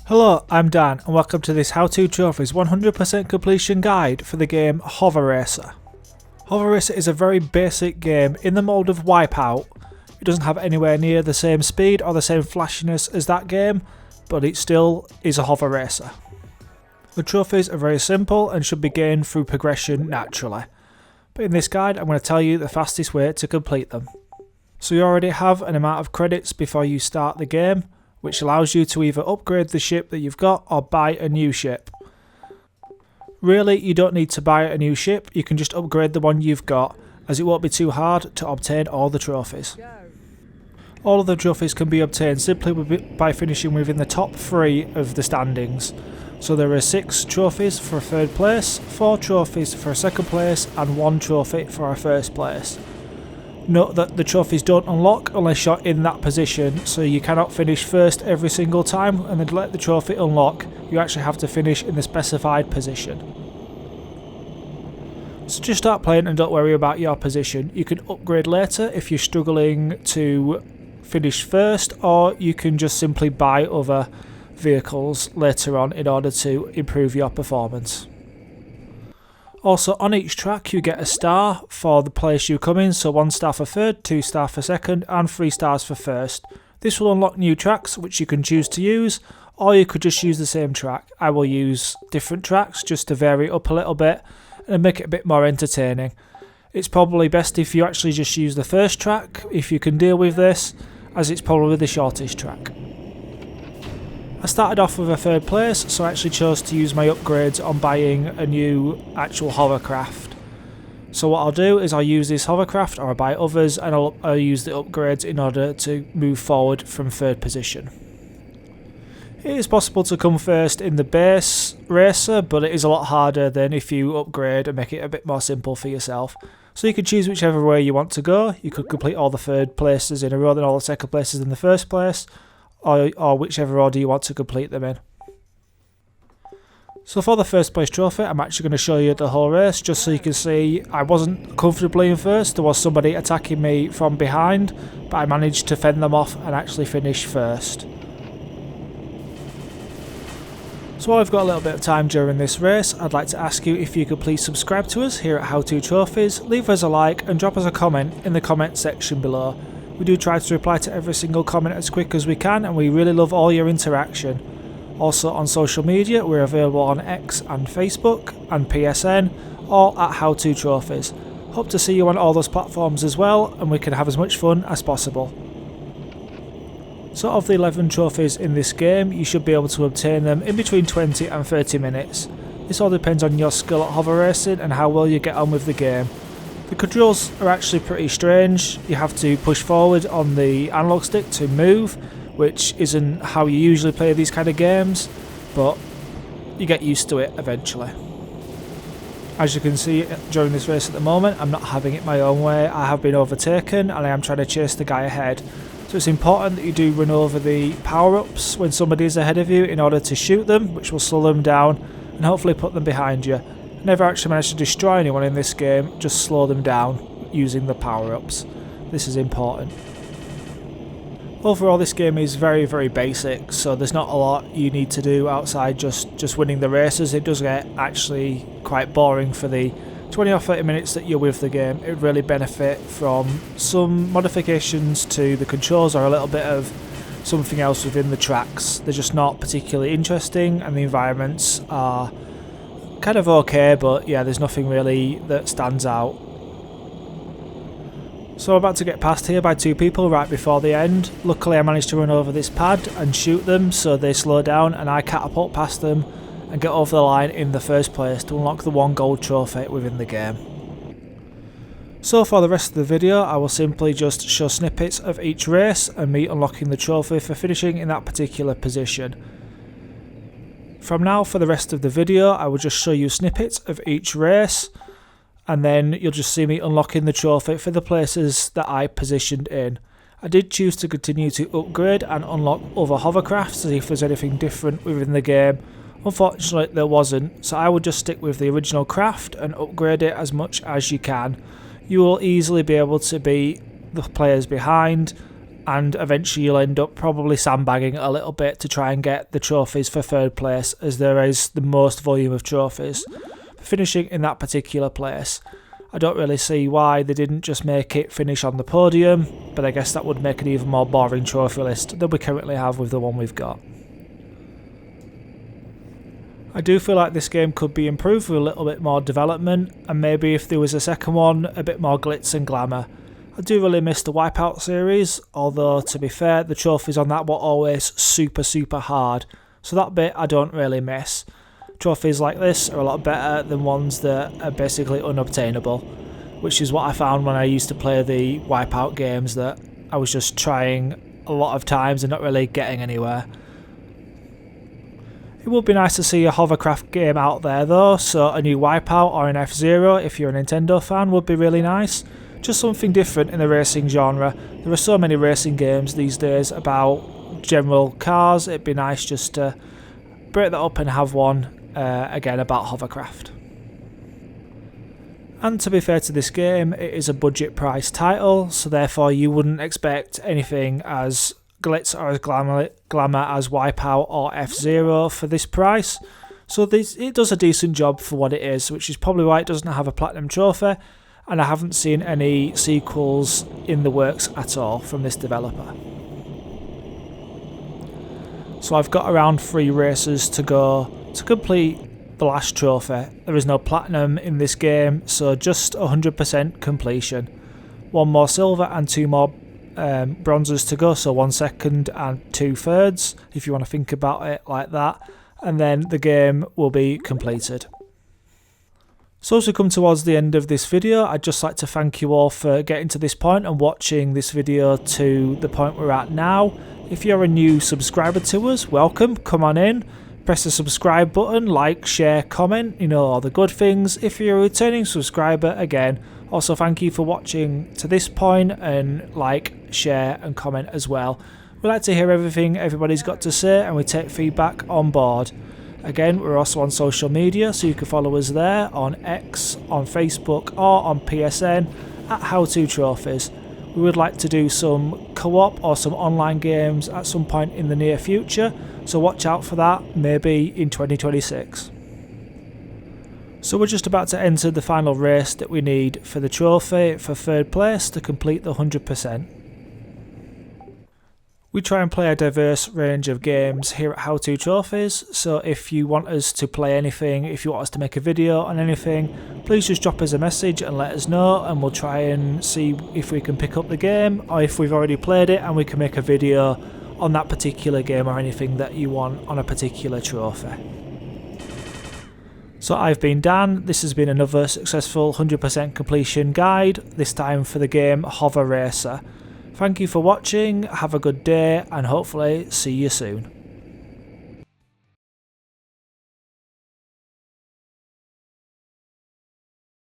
Hello, I'm Dan and welcome to this How To Trophies 100% completion guide for the game Hover Racer. Hover Racer is a very basic game in the mode of Wipeout. It doesn't have anywhere near the same speed or the same flashiness as that game, but it still is a hover racer. The trophies are very simple and should be gained through progression naturally, but in this guide I'm going to tell you the fastest way to complete them. So you already have an amount of credits before you start the game, which allows you to either upgrade the ship that you've got or buy a new ship. Really, you don't need to buy a new ship, you can just upgrade the one you've got, as it won't be too hard to obtain all the trophies. All of the trophies can be obtained simply by finishing within the top 3 of the standings. So there are 6 trophies for a 3rd place, 4 trophies for a 2nd place and 1 trophy for a 1st place. Note that the trophies don't unlock unless you're in that position, so you cannot finish first every single time and then let the trophy unlock. You actually have to finish in the specified position. So just start playing and don't worry about your position. You can upgrade later if you're struggling to finish first, or you can just simply buy other vehicles later on in order to improve your performance. Also, on each track you get a star for the place you come in, so 1 star for 3rd, 2 star for 2nd and 3 stars for 1st. This will unlock new tracks which you can choose to use, or you could just use the same track. I will use different tracks just to vary it up a little bit and make it a bit more entertaining. It's probably best if you actually just use the first track if you can deal with this, as it's probably the shortest track. I started off with a 3rd place, so I actually chose to use my upgrades on buying a new actual hovercraft. So what I'll do is I'll use this hovercraft, or I'll buy others, and I'll use the upgrades in order to move forward from 3rd position. It is possible to come first in the base racer, but it is a lot harder than if you upgrade and make it a bit more simple for yourself. So you can choose whichever way you want to go. You could complete all the 3rd places in a row, then all the 2nd places in the 1st place, or whichever order you want to complete them in. So for the 1st place trophy, I'm actually going to show you the whole race just so you can see I wasn't comfortably in 1st. There was somebody attacking me from behind, but I managed to fend them off and actually finish 1st. So while I've got a little bit of time during this race, I'd like to ask you if you could please subscribe to us here at How To Trophies, leave us a like and drop us a comment in the comment section below. We do try to reply to every single comment as quick as we can, and we really love all your interaction. Also on social media, we're available on X and Facebook and PSN, all at How To Trophies. Hope to see you on all those platforms as well, and we can have as much fun as possible. So of the 11 trophies in this game, you should be able to obtain them in between 20 and 30 minutes. This all depends on your skill at hover racing and how well you get on with the game. The controls are actually pretty strange. You have to push forward on the analog stick to move, which isn't how you usually play these kind of games, but you get used to it eventually. As you can see during this race at the moment, I'm not having it my own way. I have been overtaken and I am trying to chase the guy ahead. So it's important that you do run over the power-ups when somebody is ahead of you in order to shoot them, which will slow them down and hopefully put them behind you. Never actually managed to destroy anyone in this game, just slow them down using the power-ups. This is important. Overall, this game is very, very basic, so there's not a lot you need to do outside just winning the races. It does get actually quite boring for the 20 or 30 minutes that you're with the game. It would really benefit from some modifications to the controls or a little bit of something else within the tracks. They're just not particularly interesting, and the environments are kind of okay, but yeah, there's nothing really that stands out. So I'm about to get passed here by 2 people right before the end. Luckily I managed to run over this pad and shoot them so they slow down, and I catapult past them and get over the line in the 1st place to unlock the 1 gold trophy within the game. So for the rest of the video, I will simply just show snippets of each race and me unlocking the trophy for finishing in that particular position. From now, for the rest of the video, I will just show you snippets of each race, and then you'll just see me unlocking the trophy for the places that I positioned in. I did choose to continue to upgrade and unlock other hovercrafts to see if there's anything different within the game. Unfortunately there wasn't, so I would just stick with the original craft and upgrade it as much as you can. You will easily be able to beat the players behind and eventually you'll end up probably sandbagging it a little bit to try and get the trophies for third place, as there is the most volume of trophies. Finishing in that particular place, I don't really see why they didn't just make it finish on the podium, but I guess that would make an even more boring trophy list than we currently have with the one we've got. I do feel like this game could be improved with a little bit more development, and maybe if there was a second one, a bit more glitz and glamour. I do really miss the Wipeout series, although to be fair, the trophies on that were always super hard, so that bit I don't really miss. Trophies like this are a lot better than ones that are basically unobtainable, which is what I found when I used to play the Wipeout games, that I was just trying a lot of times and not really getting anywhere. It would be nice to see a hovercraft game out there though, so a new Wipeout or an F-Zero if you're a Nintendo fan would be really nice. Just something different in the racing genre. There are so many racing games these days about general cars, it'd be nice just to break that up and have one again about hovercraft. And to be fair to this game, it is a budget price title, so therefore you wouldn't expect anything as glitz or as glamour as Wipeout or F-Zero for this price. So it does a decent job for what it is, which is probably why it doesn't have a platinum trophy, and I haven't seen any sequels in the works at all from this developer. So I've got around 3 races to go to complete the last trophy. There is no platinum in this game, so just 100% completion. 1 more silver and 2 more bronzes to go, so 1 second and 2 thirds, if you want to think about it like that, and then the game will be completed. So as we come towards the end of this video, I'd just like to thank you all for getting to this point and watching this video to the point we're at now. If you're a new subscriber to us, welcome, come on in, press the subscribe button, like, share, comment, all the good things. If you're a returning subscriber, again, also thank you for watching to this point, and like, share and comment as well. We like to hear everything everybody's got to say, and we take feedback on board. Again, we're also on social media, so you can follow us there on X, on Facebook or on PSN at HowToTrophies. We would like to do some co-op or some online games at some point in the near future, so watch out for that, maybe in 2026. So we're just about to enter the final race that we need for the trophy for third place to complete the 100%. We try and play a diverse range of games here at HowToTrophies, so if you want us to play anything, if you want us to make a video on anything, please just drop us a message and let us know, and we'll try and see if we can pick up the game, or if we've already played it and we can make a video on that particular game or anything that you want on a particular trophy. So I've been Dan, this has been another successful 100% completion guide, this time for the game Hover Racer. Thank you for watching, have a good day, and hopefully see you soon.